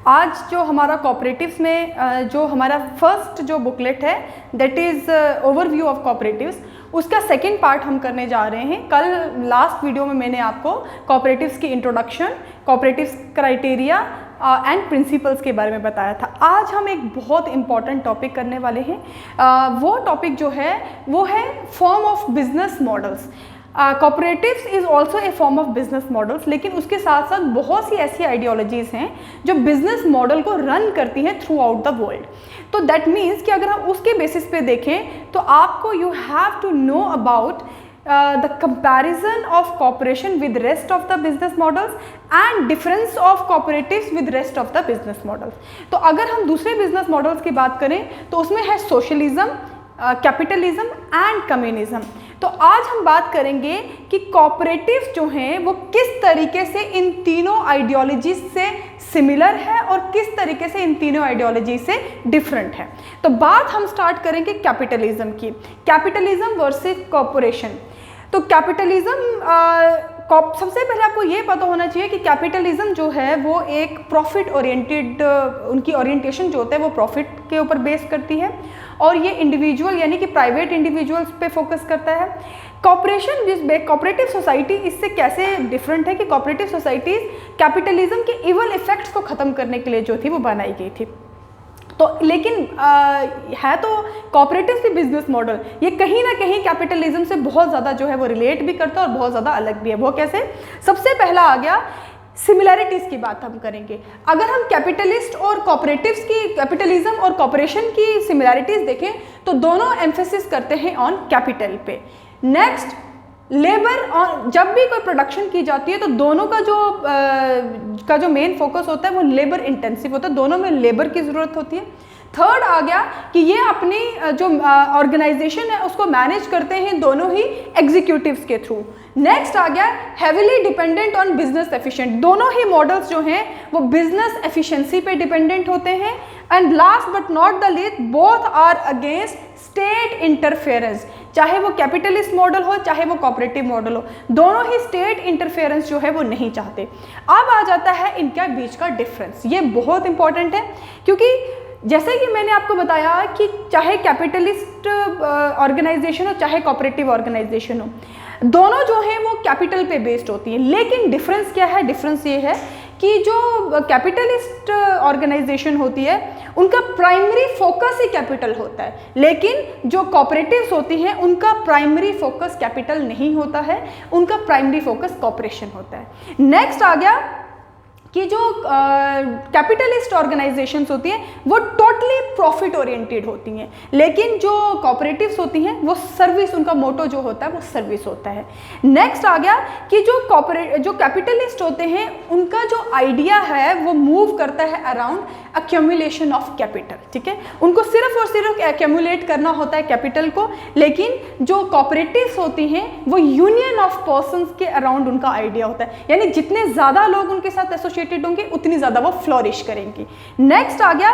आज जो हमारा कोऑपरेटिव्स में जो हमारा फर्स्ट जो बुकलेट है that is overview of cooperatives, उसका सेकंड पार्ट हम करने जा रहे हैं। कल लास्ट वीडियो में मैंने आपको कोऑपरेटिव्स की introduction, cooperatives criteria and principles के बारे में बताया था। आज हम एक बहुत इंपॉर्टेंट टॉपिक करने वाले हैं। वो टॉपिक जो है वो है form of business models. Cooperatives is also a form of business models, लेकिन उसके साथ साथ बहुत सी ऐसी आइडियोलॉजीज़ हैं जो बिजनेस मॉडल को रन करती हैं थ्रू आउट द वर्ल्ड। तो दैट मीन्स कि अगर हम उसके बेसिस पे देखें तो आपको you have to know about the comparison of cooperation with rest of the business models and difference of cooperatives with rest of the business models। तो अगर हम दूसरे business models की बात करें तो उसमें है socialism, कैपिटलिज्म एंड कम्युनिज्म। तो आज हम बात करेंगे कि कॉपरेटिव्स जो हैं वो किस तरीके से इन तीनों आइडियोलॉजीज से सिमिलर है और किस तरीके से इन तीनों आइडियोलॉजी से डिफरेंट है। तो बात हम स्टार्ट करेंगे कैपिटलिज्म की, कैपिटलिज्म वर्सेस कॉर्पोरेशन। तो कैपिटलिज्म सबसे पहले आपको ये पता होना चाहिए कि कैपिटलिज्म जो है वो एक प्रॉफिट ओरिएंटेड, उनकी ओरिएंटेशन जो होता है वो प्रॉफिट के ऊपर बेस करती है और ये इंडिविजुअल यानी कि प्राइवेट इंडिविजुअल्स पे फोकस करता है। कोऑपरेटिव सोसाइटी इससे कैसे डिफरेंट है कि कोऑपरेटिव सोसाइटीज कैपिटलिज्म के इवल इफेक्ट्स को ख़त्म करने के लिए जो थी वो बनाई गई थी। तो लेकिन है तो कोऑपरेटिव भी बिजनेस मॉडल, ये कहीं ना कहीं कैपिटलिज्म से बहुत ज़्यादा जो है वो रिलेट भी करता है और बहुत ज़्यादा अलग भी है। वो कैसे? सबसे पहला आ गया सिमिलैरिटीज़ की बात हम करेंगे। अगर हम कैपिटलिस्ट और कोऑपरेटिव्स की, कैपिटलिज्म और कॉर्पोरेशन की सिमिलैरिटीज़ देखें तो दोनों एम्फेसिस करते हैं ऑन कैपिटल पे। नेक्स्ट, लेबर, और जब भी कोई प्रोडक्शन की जाती है तो दोनों का जो मेन फोकस होता है वो लेबर इंटेंसिव होता है, दोनों में लेबर की ज़रूरत होती है। थर्ड आ गया कि ये अपनी जो ऑर्गेनाइजेशन है उसको मैनेज करते हैं दोनों ही एग्जीक्यूटिव्स के थ्रू। नेक्स्ट आ गया heavily dependent on business efficient, दोनों ही मॉडल्स जो हैं वो बिजनेस एफिशिएंसी पे डिपेंडेंट होते हैं। And last but not the least, both are against state interference, चाहे वो कैपिटलिस्ट मॉडल हो चाहे वो कोऑपरेटिव मॉडल हो, दोनों ही स्टेट इंटरफेरेंस जो है वो नहीं चाहते। अब आ जाता है इनका बीच का डिफरेंस, ये बहुत इंपॉर्टेंट है क्योंकि जैसे कि मैंने आपको बताया कि चाहे कैपिटलिस्ट ऑर्गेनाइजेशन हो चाहे कोऑपरेटिव ऑर्गेनाइजेशन हो, दोनों जो हैं वो कैपिटल पे बेस्ड होती हैं। लेकिन डिफरेंस क्या है? डिफरेंस ये है कि जो कैपिटलिस्ट ऑर्गेनाइजेशन होती है उनका प्राइमरी फोकस ही कैपिटल होता है, लेकिन जो कोऑपरेटिव्स होती हैं उनका प्राइमरी फोकस कैपिटल नहीं होता है, उनका प्राइमरी फोकस कॉर्पोरेशन होता है। नेक्स्ट आ गया कि जो कैपिटलिस्ट ऑर्गेनाइजेशंस होती हैं वो टोटली प्रॉफिट ओरिएंटेड होती हैं, लेकिन जो कोऑपरेटिव्स होती हैं वो सर्विस, उनका मोटो जो होता है वो सर्विस होता है। नेक्स्ट आ गया कि जो कैपिटलिस्ट होते हैं उनका जो आइडिया है वो मूव करता है अराउंड अक्यूमुलेशन ऑफ कैपिटल, ठीक है, उनको सिर्फ और सिर्फ एक्यूमुलेट करना होता है कैपिटल को। लेकिन जो कोऑपरेटिव्स होती हैं वो यूनियन ऑफ पर्संस के अराउंड उनका आइडिया होता है, यानी जितने ज़्यादा लोग उनके साथ एसोसिएटेड होंगे उतनी ज़्यादा वो फ्लोरिश करेंगी। नेक्स्ट आ गया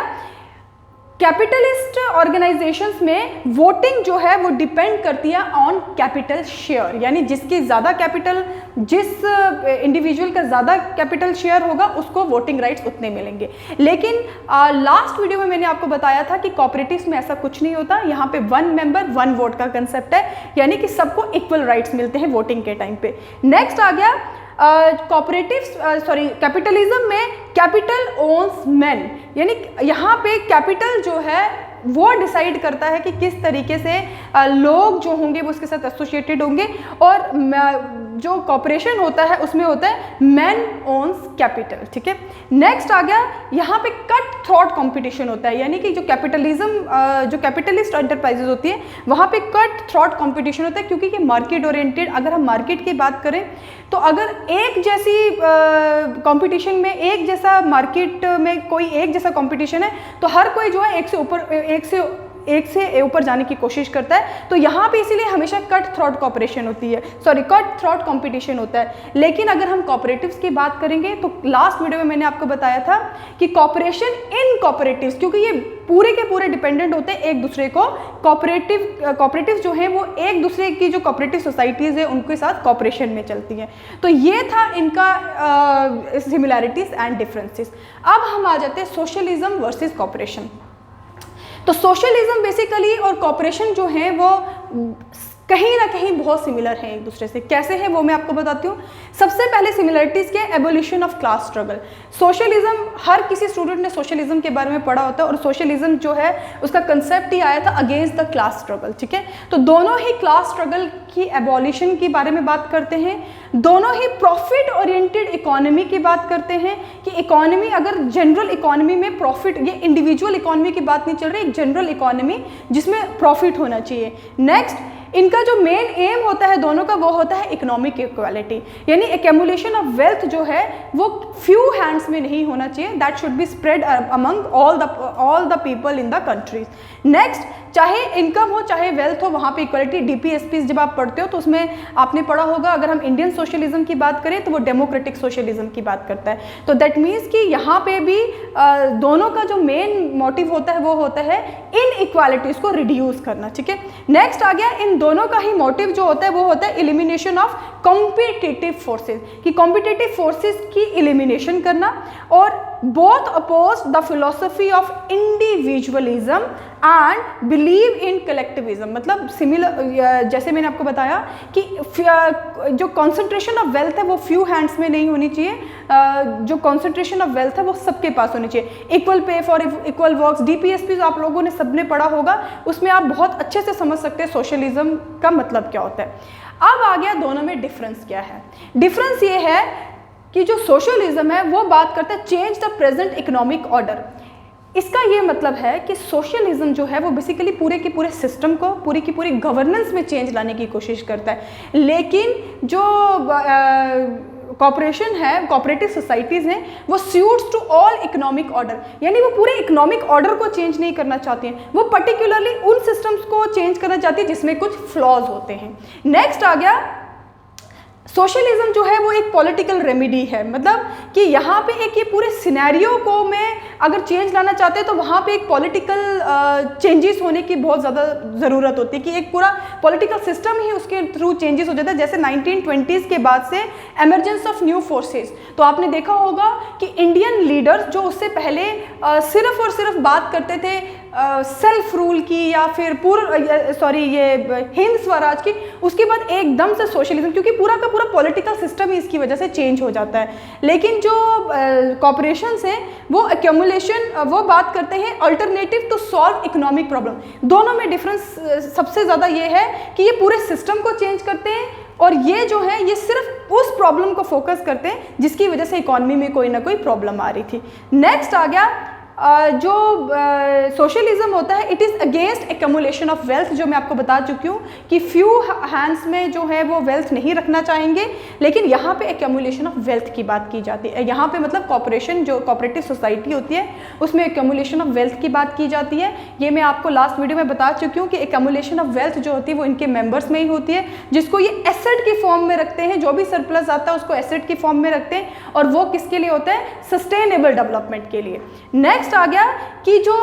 कैपिटलिस्ट ऑर्गेनाइजेशंस में वोटिंग जो है वो डिपेंड करती है ऑन कैपिटल शेयर, यानी जिसकी ज़्यादा कैपिटल, जिस इंडिविजुअल का ज़्यादा कैपिटल शेयर होगा उसको वोटिंग राइट्स उतने मिलेंगे। लेकिन लास्ट वीडियो में मैंने आपको बताया था कि कोऑपरेटिव्स में ऐसा कुछ नहीं होता, यहाँ पे वन मेंबर वन वोट का कंसेप्ट है, यानी कि सबको इक्वल राइट्स मिलते हैं वोटिंग के टाइम पे। नेक्स्ट आ गया कैपिटलिज्म में कैपिटल ओन्स मैन, यानी यहाँ पे कैपिटल जो है वो डिसाइड करता है कि किस तरीके से लोग जो होंगे वो उसके साथ एसोसिएटेड होंगे, और जो कॉर्पोरेशन होता है उसमें होता है मैन ओन्स कैपिटल, ठीक है। नेक्स्ट आ गया यहाँ पे कट थ्रॉट कंपटीशन होता है, यानी कि जो कैपिटलिस्ट एंटरप्राइजेज होती है वहाँ पे कट थ्रॉट कंपटीशन होता है, क्योंकि ये मार्केट ओरिएंटेड। अगर हम मार्केट की बात करें तो अगर एक जैसी कंपटीशन में, एक जैसा मार्केट में कोई एक जैसा कंपटीशन है तो हर कोई जो है एक से एक से ऊपर जाने की कोशिश करता है। तो यहाँ पे इसीलिए हमेशा कट थ्रोट कॉपरेशन होती है, सॉरी कट थ्रोट कंपटीशन होता है। लेकिन अगर हम कॉपरेटिव्स की बात करेंगे तो लास्ट वीडियो में मैंने आपको बताया था कि कॉपरेशन इन कॉपरेटिव्स, क्योंकि ये पूरे के पूरे डिपेंडेंट होते हैं एक दूसरे को, कॉपरेटिव जो है वो एक दूसरे की जो कॉपरेटिव सोसाइटीज़ है उनके साथ कॉपरेशन में चलती हैं। तो ये था इनका सिमिलैरिटीज एंड डिफरेंसेस। अब हम आ जाते हैं सोशलिज्म वर्सेस कॉपरेशन। तो सोशलिज्म बेसिकली और कॉपरेशन जो है वो कहीं ना कहीं बहुत सिमिलर है एक दूसरे से। कैसे है वो मैं आपको बताती हूँ। सबसे पहले सिमिलरिटीज़ के abolition of class struggle. Socialism, हर किसी स्टूडेंट ने सोशलिज्म के बारे में पढ़ा होता है और सोशलिज्म जो है उसका कंसेप्ट ही आया था अगेंस्ट द क्लास स्ट्रगल, ठीक है। तो दोनों ही क्लास स्ट्रगल की एबोलिशन के बारे में बात करते हैं, दोनों ही प्रॉफिट ओरिएंटेड इकोनॉमी की बात करते हैं कि इकोनॉमी, अगर जनरल इकोनॉमी में प्रॉफिट, ये इंडिविजुअल इकोनॉमी की बात नहीं चल रही, एक जनरल इकोनॉमी जिसमें प्रॉफिट होना चाहिए। नेक्स्ट, इनका जो मेन एम होता है दोनों का वो होता है इकोनॉमिक इक्वालिटी, यानी एक्यूमुलेशन ऑफ वेल्थ जो है वो फ्यू हैंड्स में नहीं होना चाहिए, that should be spread among all the people in the countries. Next, चाहे इनकम हो चाहे वेल्थ हो वहाँ पे इक्वालिटी। डीपीएसपी जब आप पढ़ते हो तो उसमें आपने पढ़ा होगा, अगर हम इंडियन सोशलिज्म की बात करें तो वो डेमोक्रेटिक सोशलिज्म की बात करता है। तो दैट मीन्स कि यहाँ पे भी दोनों का जो मेन मोटिव होता है वो होता है इन इक्वालिटीज को रिड्यूस करना, ठीक है। नेक्स्ट आ गया, इन दोनों का ही मोटिव जो होता है वो होता है एलिमिनेशन ऑफ कॉम्पिटिटिव फोर्सेज, कि कॉम्पिटिटिव फोर्सेज की एलिमिनेशन करना। और both oppose the philosophy of individualism and believe in collectivism. मतलब सिमिलर, जैसे मैंने आपको बताया कि जो कॉन्सेंट्रेशन ऑफ वेल्थ है वो फ्यू हैंड्स में नहीं होनी चाहिए, जो कॉन्सेंट्रेशन ऑफ वेल्थ है वो सबके पास होनी चाहिए। Equal pay for equal works, DPSP जो आप लोगों ने सबने पढ़ा होगा, उसमें आप बहुत अच्छे से समझ सकते हैं सोशलिज्म का मतलब क्या होता है। अब आ गया दोनों में डिफरेंस क्या है। डिफरेंस ये है कि जो सोशलिज्म है वो बात करता है change the present economic order. इसका ये मतलब है कि सोशलिज्म जो है वो बेसिकली पूरे के पूरे सिस्टम को, पूरी की पूरी गवर्नेंस में चेंज लाने की कोशिश करता है। लेकिन जो कॉपरेशन है, कोऑपरेटिव सोसाइटीज़ हैं, वो suits to all economic order, यानी वो पूरे इकोनॉमिक ऑर्डर को चेंज नहीं करना चाहती हैं, वो पर्टिकुलरली उन सिस्टम्स को चेंज करना चाहती है जिसमें कुछ फ्लॉज होते हैं। नेक्स्ट आ गया, सोशलिज्म जो है वो एक पॉलिटिकल रेमेडी है, मतलब कि यहाँ पे एक ये पूरे सिनेरियो को मैं अगर चेंज लाना चाहते हैं तो वहाँ पे एक पॉलिटिकल चेंजेस होने की बहुत ज़्यादा ज़रूरत होती है कि एक पूरा पॉलिटिकल सिस्टम ही उसके थ्रू चेंजेस हो जाता है। जैसे 1920s के बाद से एमरजेंस ऑफ न्यू फोर्सेस, तो आपने देखा होगा कि इंडियन लीडर्स जो उससे पहले सिर्फ और सिर्फ बात करते थे सेल्फ रूल की या फिर हिंद स्वराज की, उसके बाद एकदम से सोशलिज्म, क्योंकि पूरा का पूरा पॉलिटिकल सिस्टम ही इसकी वजह से चेंज हो जाता है। लेकिन जो कॉर्पोरेशंस हैं वो एक्यूमुलेशन, वो बात करते हैं alternative to solve economic problem. दोनों में डिफरेंस सबसे ज़्यादा ये है कि ये पूरे सिस्टम को चेंज करते हैं और ये जो है ये सिर्फ उस प्रॉब्लम को फोकस करते हैं जिसकी वजह से इकोनॉमी में कोई ना कोई प्रॉब्लम आ रही थी। नेक्स्ट आ गया जो सोशलिज्म होता है, it is against accumulation of wealth, जो मैं आपको बता चुकी हूँ कि फ्यू हैंड्स में जो है वो वेल्थ नहीं रखना चाहेंगे, लेकिन यहाँ पे एक्यूमुलेशन ऑफ वेल्थ की बात की जाती है। यहाँ पे मतलब कॉर्पोरेशन, जो कोऑपरेटिव सोसाइटी होती है उसमें एक्यूमुलेशन ऑफ वेल्थ की बात की जाती है। ये मैं आपको लास्ट वीडियो में बता चुकी हूँ कि एक्यूमुलेशन ऑफ वेल्थ जो होती है वो इनके मेंबर्स में ही होती है, जिसको ये एसेट की फॉर्म में रखते हैं, जो भी सरप्लस आता है उसको एसेट की फॉर्म में रखते हैं, और वो किसके लिए होता है, सस्टेनेबल डेवलपमेंट के लिए। नेक्स्ट आ गया कि जो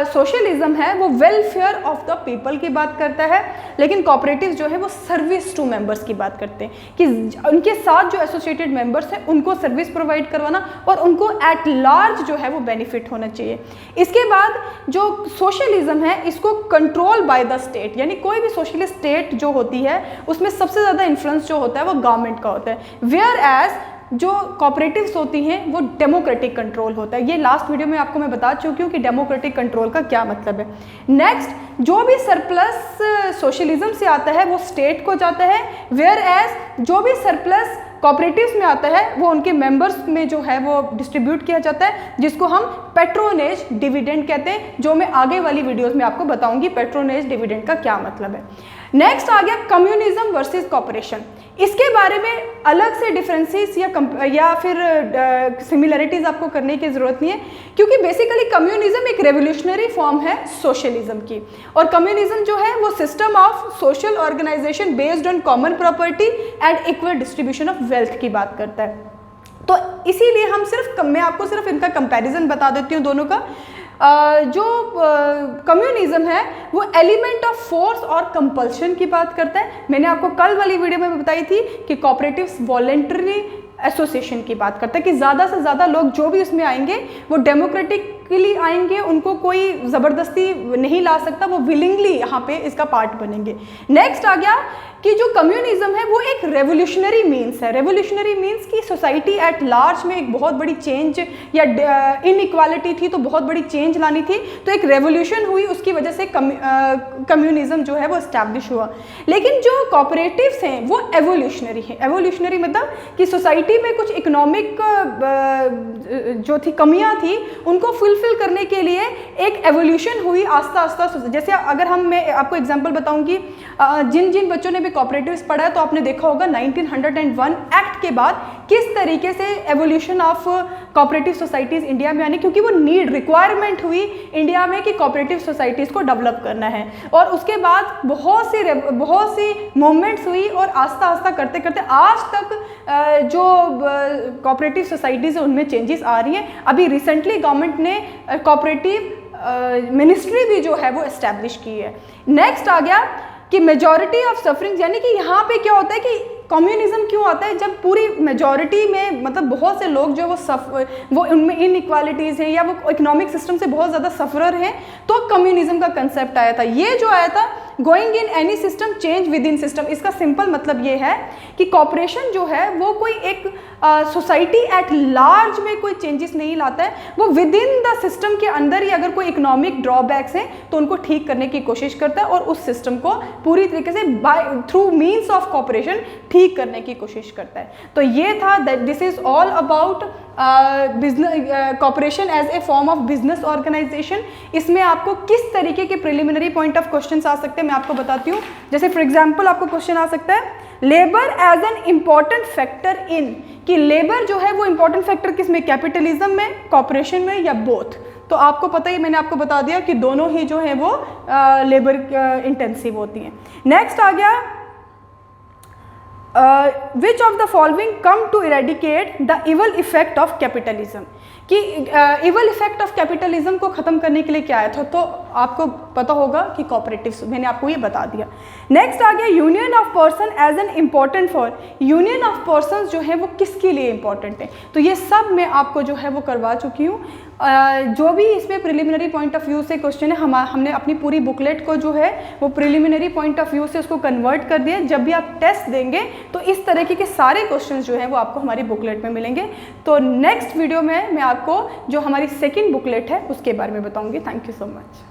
सोशलिज्म है वो वेलफेयर ऑफ द पीपल की बात करता है, लेकिन कोऑपरेटिव जो है वो सर्विस टू मेंबर्स की बात करते हैं कि उनके साथ जो एसोसिएटेड मेंबर्स हैं उनको सर्विस प्रोवाइड करवाना और उनको एट लार्ज जो है वो बेनिफिट होना चाहिए। इसके बाद जो सोशलिज्म है इसको कंट्रोल बाय द स्टेट, यानी कोई भी सोशलिस्ट स्टेट जो होती है उसमें सबसे ज़्यादा इन्फ्लुएंस जो होता है वो गवर्नमेंट का होता है, वेयर एज जो कॉपरेटिव्स होती हैं वो डेमोक्रेटिक कंट्रोल होता है। ये लास्ट वीडियो में आपको मैं बता चुकी हूँ कि डेमोक्रेटिक कंट्रोल का क्या मतलब है। नेक्स्ट, जो भी सरप्लस सोशलिज्म से आता है वो स्टेट को जाता है, वेयर एज जो भी सरप्लस कॉपरेटिव्स में आता है वो उनके मेंबर्स में जो है वो डिस्ट्रीब्यूट किया जाता है, जिसको हम पेट्रोनेज डिविडेंड कहते हैं, जो मैं आगे वाली वीडियोस में आपको बताऊंगी पेट्रोनेज डिविडेंड का क्या मतलब है। नेक्स्ट आ गया कम्युनिज्म वर्सेस कॉर्पोरेशन। इसके बारे में अलग से डिफरेंसेस या फिर सिमिलरिटीज़ आपको करने की ज़रूरत नहीं है, क्योंकि बेसिकली कम्युनिज्म एक रेवोल्यूशनरी फॉर्म है सोशलिज्म की, और कम्युनिज्म जो है वो system of social organisation based on common property and equal distribution of wealth की बात करता है। तो इसीलिए मैं आपको सिर्फ इनका कंपैरिजन बता देती हूँ दोनों का। जो कम्युनिज्म है वो एलिमेंट ऑफ फोर्स और कंपल्शन की बात करता है। मैंने आपको कल वाली वीडियो में बताई थी कि कोऑपरेटिव्स वॉलंटरी एसोसिएशन की बात करता है कि ज़्यादा से ज़्यादा लोग जो भी उसमें आएंगे वो डेमोक्रेटिकली आएंगे, उनको कोई ज़बरदस्ती नहीं ला सकता, वो विलिंगली यहाँ पे इसका पार्ट बनेंगे। नेक्स्ट आ गया कि जो कम्युनिज्म है वो एक रेवोल्यूशनरी मीन्स है। रेवोल्यूशनरी मीन्स की सोसाइटी एट लार्ज में एक बहुत बड़ी चेंज या इनइक्वालिटी थी तो बहुत बड़ी चेंज लानी थी, तो एक रेवोल्यूशन हुई, उसकी वजह से कम्युनिज्म जो है वो इस्टेब्लिश हुआ। लेकिन जो कोऑपरेटिव्स हैं वो एवोल्यूशनरी है। एवोल्यूशनरी मतलब कि सोसाइटी में कुछ इकोनॉमिक जो थी कमियां थी उनको फुलफिल करने के लिए एक एवोल्यूशन हुई आस्ता आस्ता। जैसे अगर मैं आपको एग्जांपल बताऊंगी, जिन जिन बच्चों ने भी कोऑपरेटिव्स पढ़ा है तो आपने देखा होगा 1901 एक्ट के बाद किस तरीके से evolution of cooperative societies India में आने, क्योंकि वो रिक्वायरमेंट हुई इंडिया में कि कोऑपरेटिव सोसाइटीज़ को डेवलप करना है, और उसके बाद बहुत सी मूवमेंट्स हुई और आस्ता आस्ता करते करते आज तक जो कोऑपरेटिव सोसाइटीज़ है उनमें चेंजेस आ रही हैं। अभी रिसेंटली गवर्नमेंट ने कोऑपरेटिव मिनिस्ट्री भी जो है वो एस्टैब्लिश की है। नेक्स्ट आ गया कि मेजॉरिटी ऑफ सफरिंग, यानी कि यहाँ पे क्या होता है कि कम्युनिज्म क्यों आता है, जब पूरी मेजॉरिटी में मतलब बहुत से लोग जो वो उनमें इनइक्वालिटीज़ हैं या वो इकोनॉमिक सिस्टम से बहुत ज़्यादा सफरर हैं, तो कम्युनिज्म का कंसेप्ट आया था। ये जो आया था going in any system change with in system, इसका सिंपल मतलब ये है कि कॉर्पोरेशन जो है वो कोई एक सोसाइटी एट लार्ज में कोई चेंजेस नहीं लाता है, वो विद इन द सिस्टम के अंदर ही अगर कोई इकोनॉमिक ड्रॉबैक्स हैं तो उनको ठीक करने की कोशिश करता है और उस सिस्टम को पूरी तरीके से थ्रू मीन्स ऑफ कॉर्पोरेशन ठीक करने की कोशिश करता है। तो ये था that this is all about business corporation as a form of business organisation. इसमें आपको किस तरीके के प्रिलिमिनरी पॉइंट ऑफ क्वेश्चन आ सकते हैं मैं आपको बताती हूँ। जैसे फॉर एग्जाम्पल आपको क्वेश्चन आ सकता है labour as an important factor in, कि लेबर जो है वो इम्पॉर्टेंट फैक्टर किस में, कैपिटलिज्म में, कॉर्पोरेशन में या बोथ। तो आपको पता ही, मैंने आपको बता दिया कि दोनों ही जो है वो लेबर इंटेंसिव होती हैं। नेक्स्ट आ गया which of the following come to eradicate the evil effect of capitalism, कि इवल इफेक्ट ऑफ कैपिटलिज्म को ख़त्म करने के लिए क्या आया था, तो आपको पता होगा कि कोऑपरेटिव्स, मैंने आपको ये बता दिया। नेक्स्ट आ गया union of person as an important for, union of person जो है वो किसके लिए इंपॉर्टेंट है, तो ये सब मैं आपको जो है वो करवा चुकी हूँ। जो भी इसमें प्रिलिमिनरी पॉइंट ऑफ व्यू से क्वेश्चन है, हमने अपनी पूरी बुकलेट को जो है वो प्रिलिमिनरी पॉइंट ऑफ व्यू से उसको कन्वर्ट कर दिया। जब भी आप टेस्ट देंगे तो इस तरीके के सारे क्वेश्चन जो हैं वो आपको हमारी बुकलेट में मिलेंगे। तो नेक्स्ट वीडियो में मैं आपको जो हमारी सेकेंड बुकलेट है उसके बारे में बताऊंगी। Thank you so much.